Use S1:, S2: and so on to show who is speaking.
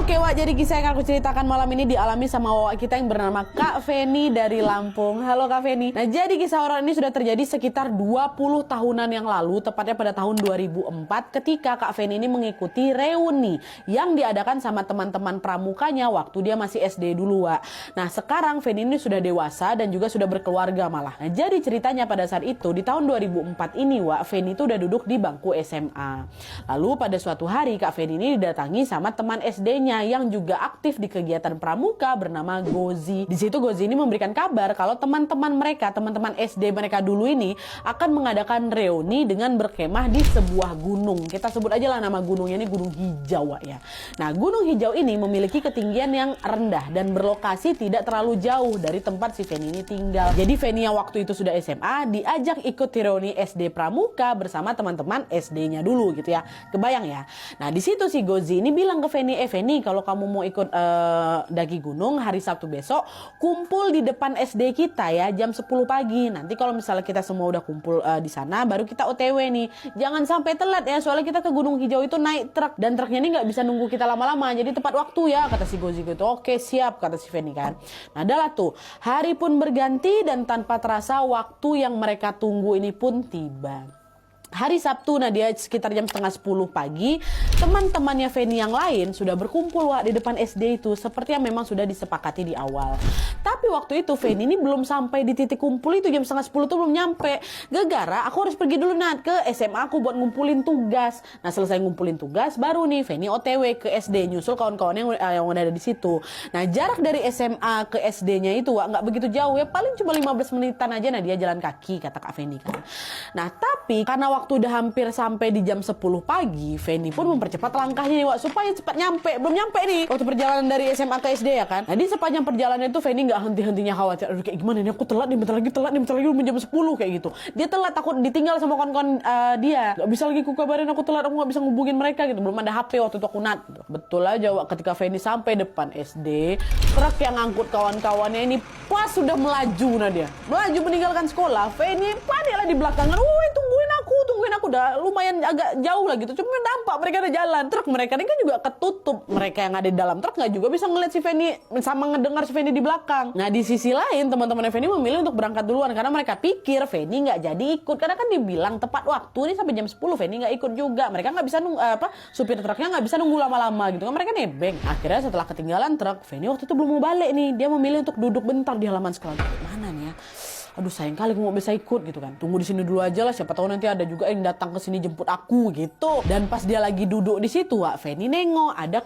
S1: Oke Wak, jadi kisah yang aku ceritakan malam ini dialami sama Wak kita yang bernama Kak Feni dari Lampung. Halo Kak Feni. Nah, jadi kisah horor ini sudah terjadi sekitar 20 tahunan yang lalu, tepatnya pada tahun 2004 ketika Kak Feni ini mengikuti reuni yang diadakan sama teman-teman pramukanya waktu dia masih SD dulu, Wak. Nah, sekarang Feni ini sudah dewasa dan juga sudah berkeluarga malah. Nah, jadi ceritanya pada saat itu di tahun 2004 ini, Wak, Feni itu udah duduk di bangku SMA. Lalu pada suatu hari Kak Feni ini didatangi sama teman SD-nya yang juga aktif di kegiatan pramuka bernama Gozi. Di situ Gozi ini memberikan kabar kalau teman-teman mereka, teman-teman SD mereka dulu ini akan mengadakan reuni dengan berkemah di sebuah gunung. Kita sebut aja lah nama gunungnya ini Gunung Hijau ya. Nah, Gunung Hijau ini memiliki ketinggian yang rendah dan berlokasi tidak terlalu jauh dari tempat si Feni ini tinggal. Jadi Feni yang waktu itu sudah SMA diajak ikut reuni SD pramuka bersama teman-teman SD-nya dulu gitu ya. Kebayang ya. Nah, di situ si Gozi ini bilang ke Feni, Feni, kalau kamu mau ikut daki gunung hari Sabtu besok, kumpul di depan SD kita ya jam 10 pagi. Nanti kalau misalnya kita semua udah kumpul di sana, baru kita OTW nih. Jangan sampai telat ya, soalnya kita ke Gunung Hijau itu naik truk dan truknya ini nggak bisa nunggu kita lama-lama. Jadi tepat waktu ya, kata si Gozi gitu. Oke siap, kata si Feni kan. Nah, adalah tuh hari pun berganti dan tanpa terasa waktu yang mereka tunggu ini pun tiba. Hari Sabtu, nah dia sekitar jam setengah 10 pagi, teman-temannya Feni yang lain sudah berkumpul Wak di depan SD itu seperti yang memang sudah disepakati di awal. Tapi waktu itu Feni ini belum sampai di titik kumpul itu, jam setengah 10 tuh belum nyampe. Gara-gara aku harus pergi dulu Nat ke SMA aku buat ngumpulin tugas. Nah, selesai ngumpulin tugas baru nih Feni OTW ke SD nyusul kawan-kawan yang udah ada di situ. Nah, jarak dari SMA ke SD-nya itu Wak nggak begitu jauh ya, paling cuma 15 menitan aja. Nah, dia jalan kaki kata Kak Feni kan. Nah, tapi karena waktu udah hampir sampai di jam 10 pagi, Feni pun mempercepat langkahnya nih Wak supaya cepat nyampe. Belum nyampe nih waktu perjalanan dari SMA ke SD ya kan. Nah, di sepanjang perjalanan itu Feni nggak henti-hentinya khawatir, aduh kayak gimana nih, aku telat nih, bentar lagi belum jam 10 kayak gitu. Dia telat, takut ditinggal sama kawan-kawan dia. Nggak bisa lagi ku kabarin aku telat, aku nggak bisa ngubungin mereka gitu. Belum ada HP waktu itu aku Nat gitu. Betul aja Wak, ketika Feni sampai depan SD, truk yang ngangkut kawan-kawannya ini pas sudah melaju. Nah, dia melaju meninggalkan sekolah. Feni paniklah di belakangan. Tungguin aku, udah lumayan agak jauh lah gitu. Cuma nampak mereka ada jalan. Truk mereka ini kan juga ketutup. Mereka yang ada di dalam truk nggak juga bisa ngeliat si Feni sama ngedengar si Feni di belakang. Nah, di sisi lain teman-teman Feni memilih untuk berangkat duluan karena mereka pikir Feni nggak jadi ikut. Karena kan dibilang tepat waktu nih sampai jam 10 Feni nggak ikut juga. Mereka nggak bisa nunggu supir truknya nggak bisa nunggu lama-lama gitu kan, mereka nebeng. Akhirnya setelah ketinggalan truk, Feni waktu itu belum mau balik nih. Dia memilih untuk duduk bentar di halaman sekolah. Mana nih ya? Aduh sayang kali aku nggak bisa ikut gitu kan. Tunggu di sini dulu aja lah, siapa tahu nanti ada juga yang datang ke sini jemput aku gitu. Dan pas dia lagi duduk di situ, Wak, Feni nengok ada